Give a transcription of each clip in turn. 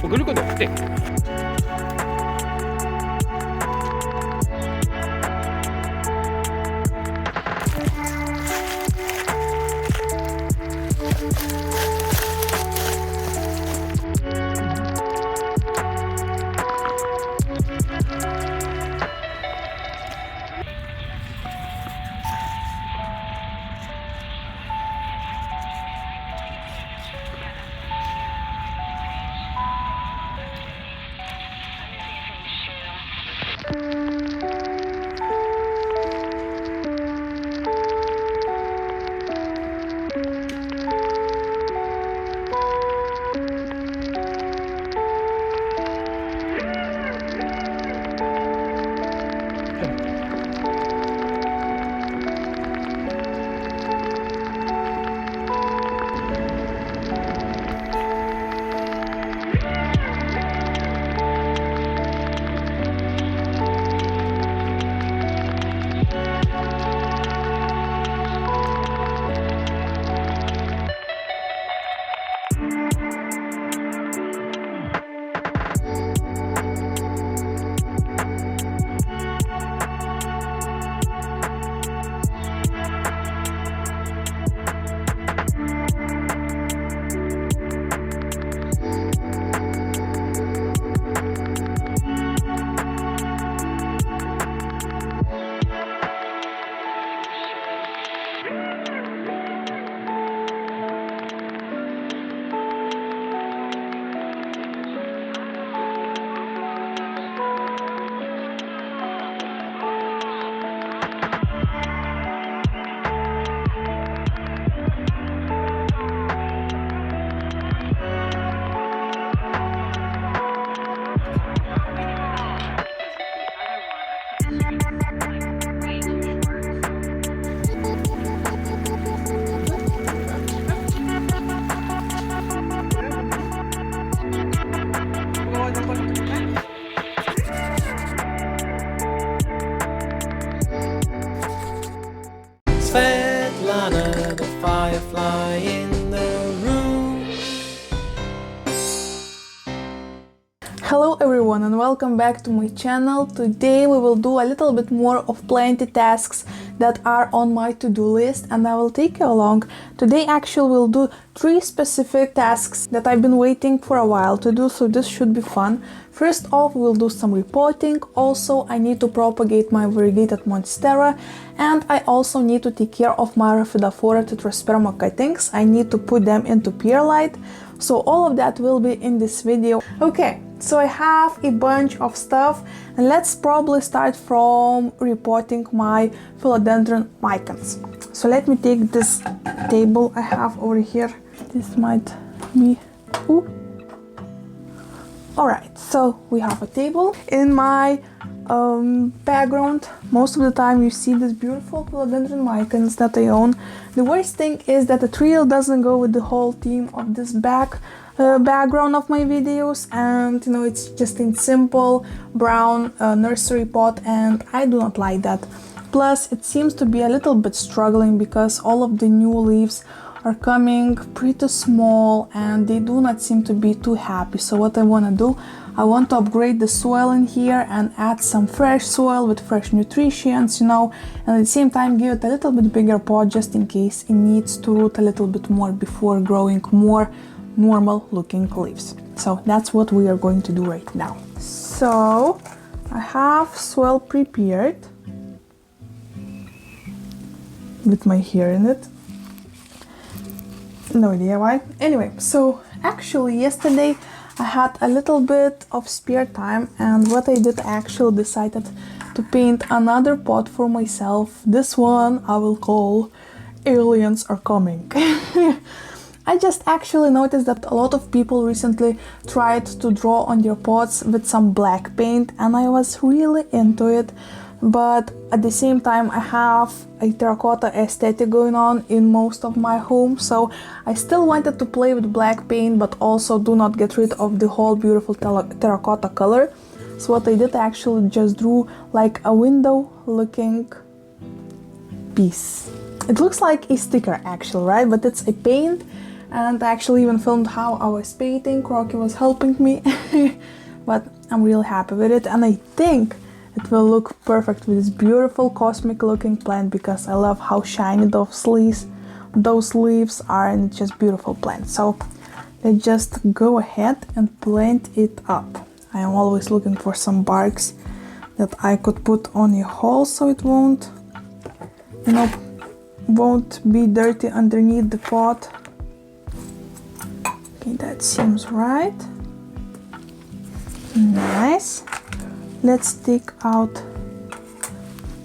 Pagaliuką daug, taip. Svetlana, the firefly in the room. Hello everyone and welcome back to my channel. Today we will do a little bit more of plenty tasks that are on my to-do list and I will take you along. Today actually we'll do 3 specific tasks that I've been waiting for a while to do, so this should be fun. First off, we'll do some repotting. Also, I need to propagate my variegated Monstera, and I also need to take care of my Raphidophora tetrasperma cuttings. I need to put them into perlite. So all of that will be in this video. Okay, So I have a bunch of stuff, and let's probably start from repotting my Philodendron mycons. So let me take this table I have over here. This might be... Ooh. Alright, so we have a table. In my background, most of the time you see this beautiful Philodendron mycons that I own. The worst thing is that the trio doesn't go with the whole theme of this background of my videos, and you know, it's just in simple brown nursery pot, and I do not like that. Plus it seems to be a little bit struggling because all of the new leaves are coming pretty small and they do not seem to be too happy. So what I want to do, I want to upgrade the soil in here and add some fresh soil with fresh nutrients, you know, and at the same time give it a little bit bigger pot just in case it needs to root a little bit more before growing more normal looking leaves. So that's what we are going to do right now. So I have soil prepared with my hair in it. No idea why. Anyway, so actually yesterday I had a little bit of spare time, and what I did, I actually decided to paint another pot for myself. This one I will call Aliens Are Coming. I just actually noticed that a lot of people recently tried to draw on their pots with some black paint, and I was really into it. But at the same time I have a terracotta aesthetic going on in most of my home, so I still wanted to play with black paint but also do not get rid of the whole beautiful terracotta color. So what I did, I actually just drew like a window looking piece. It looks like a sticker actually, right? But it's a paint, and I actually even filmed how I was painting. Rocky was helping me. But I'm really happy with it, and I think it will look perfect with this beautiful cosmic looking plant because I love how shiny those leaves are, and it's just beautiful plant. So let's just go ahead and plant it up. I am always looking for some barks that I could put on a hole so it won't, you know, won't be dirty underneath the pot. Okay, that seems right. Nice. Let's take out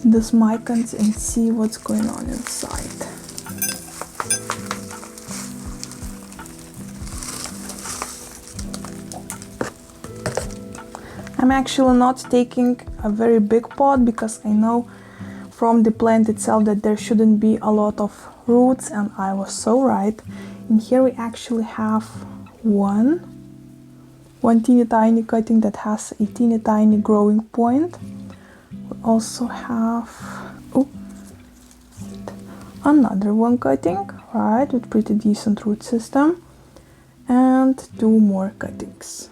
these mycons and see what's going on inside. I'm actually not taking a very big pot because I know from the plant itself that there shouldn't be a lot of roots, and I was so right. In here we actually have one teeny tiny cutting that has a teeny tiny growing point. We also have another one cutting, right, with pretty decent root system, and two more cuttings,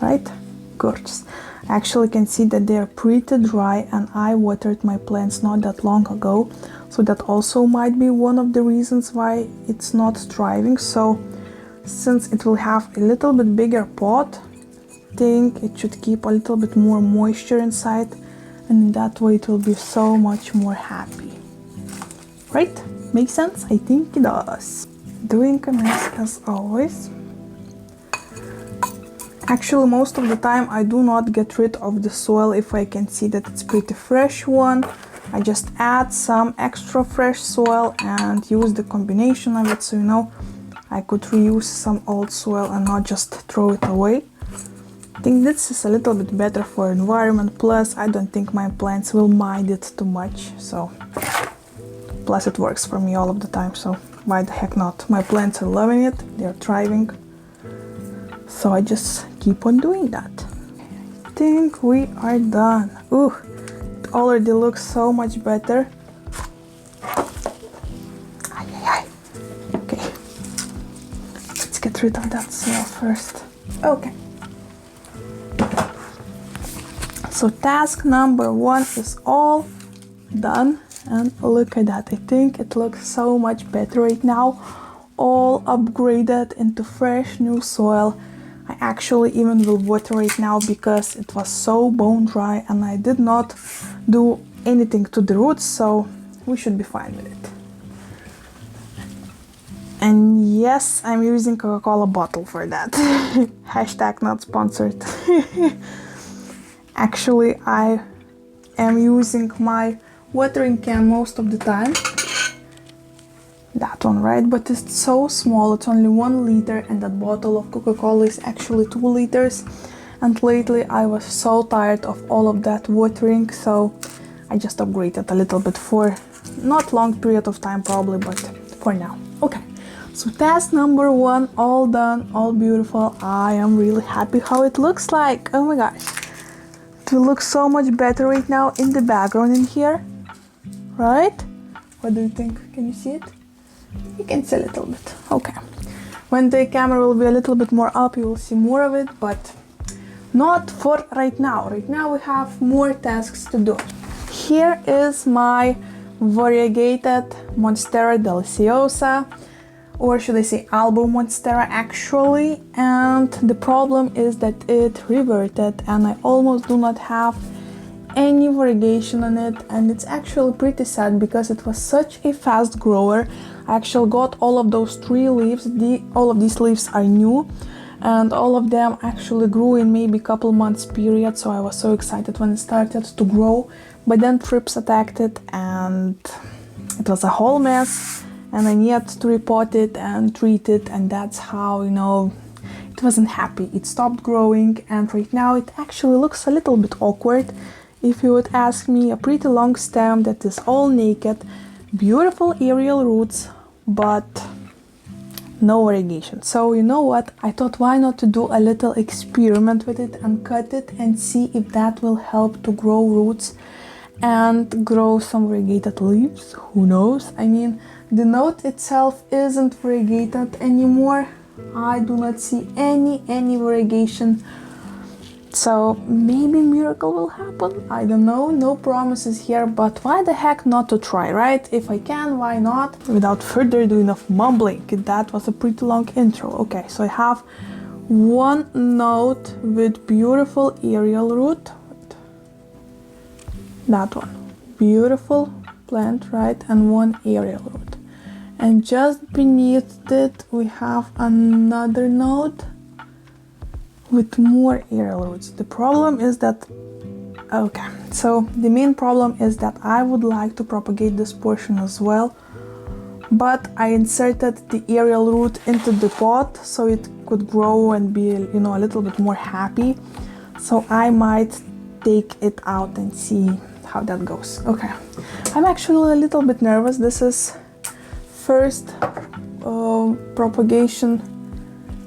right? Gorgeous. I actually can see that they are pretty dry, and I watered my plants not that long ago, so that also might be one of the reasons why it's not thriving. So since it will have a little bit bigger pot, I think it should keep a little bit more moisture inside, and in that way it will be so much more happy. Right? Makes sense? I think it does. Doing a mess as always. Actually, most of the time I do not get rid of the soil if I can see that it's pretty fresh one. I just add some extra fresh soil and use the combination of it, so you know, I could reuse some old soil and not just throw it away. I think this is a little bit better for environment, plus I don't think my plants will mind it too much, so plus it works for me all of the time, so why the heck not? My plants are loving it, they're thriving, so I just keep on doing that. I think we are done. Ooh, it already looks so much better. Okay, let's get rid of that soil first. Okay. So task number 1 is all done, and look at that. I think it looks so much better right now, all upgraded into fresh new soil. I actually even will water right now because it was so bone dry and I did not do anything to the roots, so we should be fine with it. And Yes, I'm using Coca-Cola bottle for that. Hashtag not sponsored. Actually, I am using my watering can most of the time. That one, right? But it's so small, it's only 1 liter, and that bottle of Coca-Cola is actually 2 liters. And lately I was so tired of all of that watering, so I just upgraded a little bit for not long period of time probably, but for now. Okay, so task number 1, all done, all beautiful. I am really happy how it looks like. Oh my gosh. It will look so much better right now in the background in here, right? What do you think? Can you see it? You can see a little bit. Okay. When the camera will be a little bit more up, you will see more of it, but not for right now. Right now we have more tasks to do. Here is my variegated Monstera deliciosa, or should I say album Monstera actually, and the problem is that it reverted and I almost do not have any variegation on it, and it's actually pretty sad because it was such a fast grower. I actually got all of those 3 leaves. All of these leaves are new, and all of them actually grew in maybe a couple months period, so I was so excited when it started to grow, but then thrips attacked it and it was a whole mess, and I needed to repot it and treat it, and that's how, you know, it wasn't happy. It stopped growing, and right now it actually looks a little bit awkward. If you would ask me, a pretty long stem that is all naked, beautiful aerial roots, but no variegation. So you know what, I thought why not to do a little experiment with it and cut it and see if that will help to grow roots and grow some variegated leaves. Who knows? I mean, the note itself isn't variegated anymore. I do not see any variegation. So maybe miracle will happen, I don't know, no promises here, but why the heck not to try, right? If I can, why not? Without further ado, enough mumbling, that was a pretty long intro. Okay, so I have 1 note with beautiful aerial root, that one, beautiful plant, right, and 1 aerial root. And just beneath it we have another node with more aerial roots. The problem is that, okay, so the main problem is that I would like to propagate this portion as well, but I inserted the aerial root into the pot so it could grow and be, you know, a little bit more happy. So I might take it out and see how that goes. Okay, I'm actually a little bit nervous. This is first propagation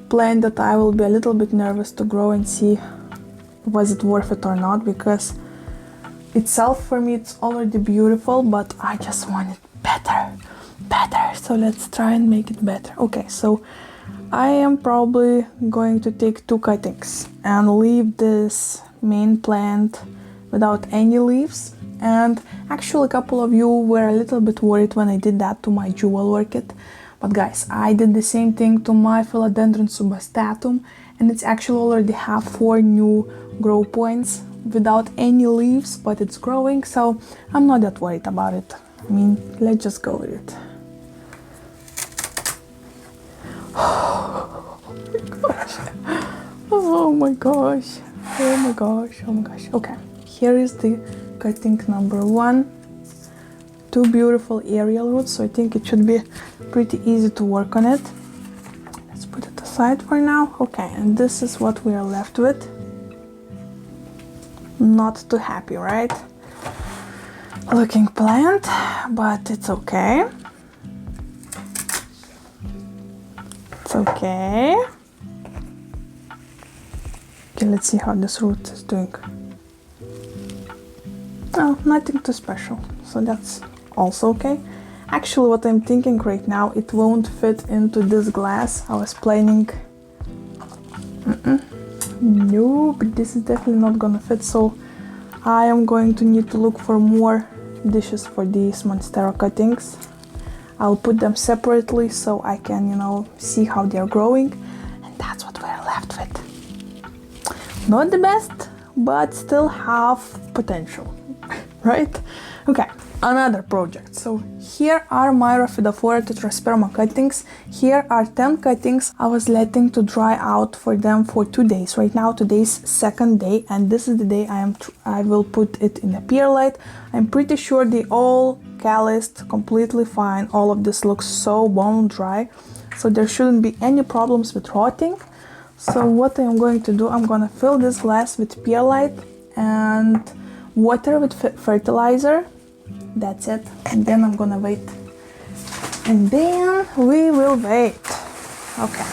plant that I will be a little bit nervous to grow and see was it worth it or not, because itself for me it's already beautiful, but I just want it better. So let's try and make it better. Okay, so I am probably going to take 2 cuttings and leave this main plant without any leaves. And actually a couple of you were a little bit worried when I did that to my jewel orchid. But guys, I did the same thing to my Philodendron subbastatum, and it's actually already have 4 new grow points without any leaves, but it's growing, so I'm not that worried about it. I mean, let's just go with it. Oh my gosh. Okay, here is the cutting number 1. 2 beautiful aerial roots, so I think it should be pretty easy to work on it. Let's put it aside for now. Okay, and this is what we are left with. Not too happy, right? Looking plant, but it's okay. It's okay. Okay, let's see how this root is doing. Oh, nothing too special, so that's also okay. Actually, what I'm thinking right now, it won't fit into this glass. I was planning... No, but this is definitely not gonna fit, so I am going to need to look for more dishes for these Monstera cuttings. I'll put them separately so I can, you know, see how they're growing, and that's what we're left with. Not the best, but still have potential, right? Okay, another project. So here are my Rhaphidophora tetrasperma cuttings. Here are 10 cuttings I was letting to dry out for them for 2 days. Right now today's second day, and this is the day I will put it in a perlite. I'm pretty sure they all calloused completely fine. All of this looks so bone dry, so there shouldn't be any problems with rotting. So what I'm going to do, I'm gonna fill this glass with perlite and water with fertilizer. That's it. And then I'm gonna wait. And then we will wait. Okay.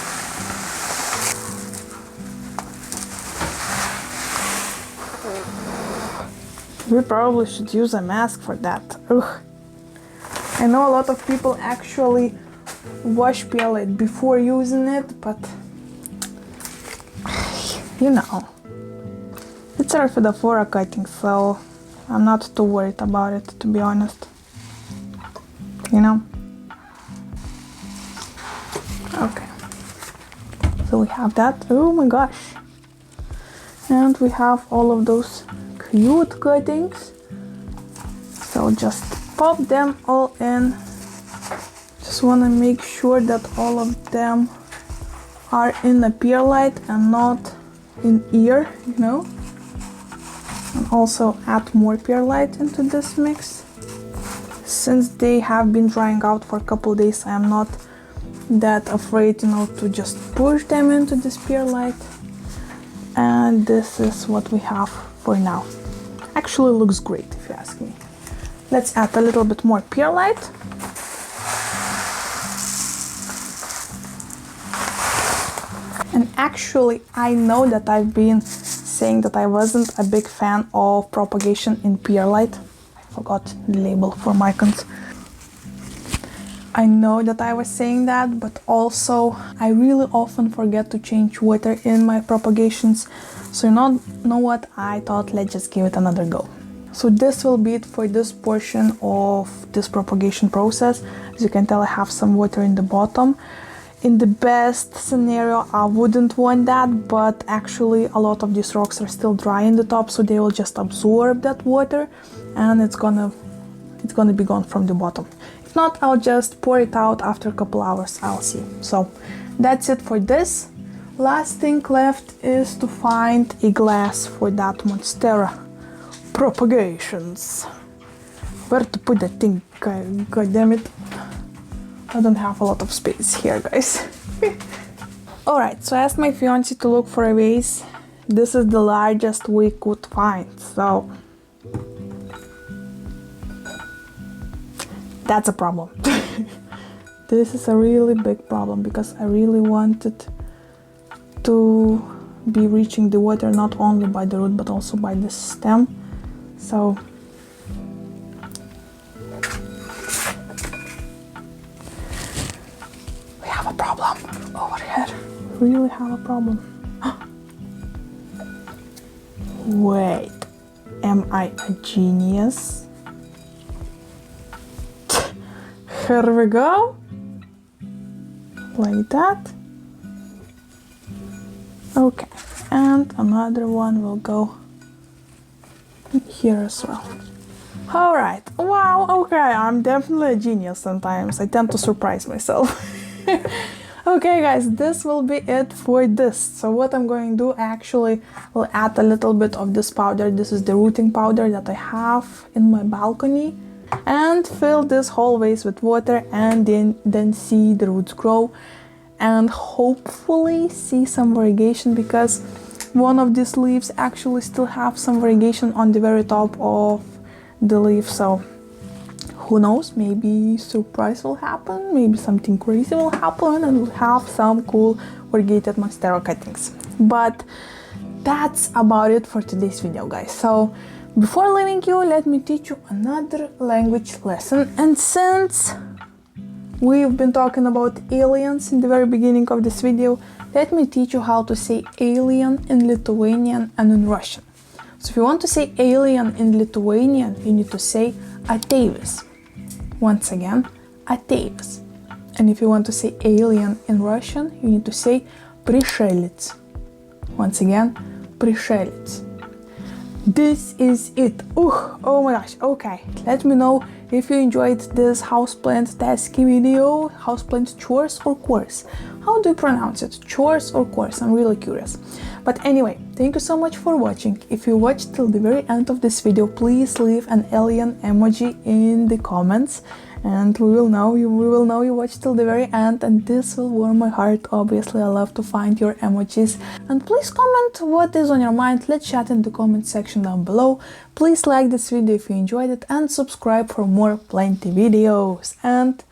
We probably should use a mask for that. Ugh. I know a lot of people actually wash perlite before using it, but you know, it's a Rhaphidophora cutting, so I'm not too worried about it, to be honest. You know? Okay. So we have that. Oh my gosh. And we have all of those cute cuttings. So just pop them all in. Just want to make sure that all of them are in the perlite and not in ear, you know? And also add more perlite into this mix. Since they have been drying out for a couple days, I am not that afraid, you know, to just push them into this perlite. And this is what we have for now. Actually looks great, if you ask me. Let's add a little bit more perlite. And actually, I know that I've been saying that I wasn't a big fan of propagation in perlite. I forgot the label for mycons. I know that I was saying that, but also I really often forget to change water in my propagations. So you know what? I thought let's just give it another go. So this will be it for this portion of this propagation process. As you can tell, I have some water in the bottom. In the best scenario, I wouldn't want that, but actually a lot of these rocks are still dry in the top, so they will just absorb that water and it's gonna be gone from the bottom. If not, I'll just pour it out after a couple hours, I'll see. So that's it for this. Last thing left is to find a glass for that Monstera propagations. Where to put that thing? God damn it. I don't have a lot of space here, guys. Alright, so I asked my fiance to look for a vase. This is the largest we could find, so that's a problem. This is a really big problem because I really wanted to be reaching the water not only by the root but also by the stem. So really have a problem. Wait, am I a genius? Here we go. Like that. Okay, and another one will go here as well. Alright, wow, okay, I'm definitely a genius sometimes. I tend to surprise myself. Okay guys, this will be it for this. So what I'm going to do, I actually will add a little bit of this powder. This is the rooting powder that I have in my balcony. And fill this whole vase with water and then see the roots grow. And hopefully see some variegation, because one of these leaves actually still have some variegation on the very top of the leaf. So who knows, maybe surprise will happen, maybe something crazy will happen and we'll have some cool variegated Monstera cuttings. But that's about it for today's video, guys. So before leaving you, let me teach you another language lesson. And since we've been talking about aliens in the very beginning of this video, let me teach you how to say alien in Lithuanian and in Russian. So if you want to say alien in Lithuanian, you need to say ateivis. Once again, ateivis. And if you want to say alien in Russian, you need to say пришелец. Once again, пришелец. this is it. Oh my gosh. Okay, let me know if you enjoyed this houseplant tasking video. Houseplant chores or course? How do you pronounce it? Chores or course? I'm really curious. But anyway, thank you so much for watching. If you watched till the very end of this video, please leave an alien emoji in the comments, and we will know you watched till the very end, and this will warm my heart. Obviously, I love to find your emojis. And please comment what is on your mind. Let's chat in the comment section down below. Please like this video if you enjoyed it, and subscribe for more plenty videos. And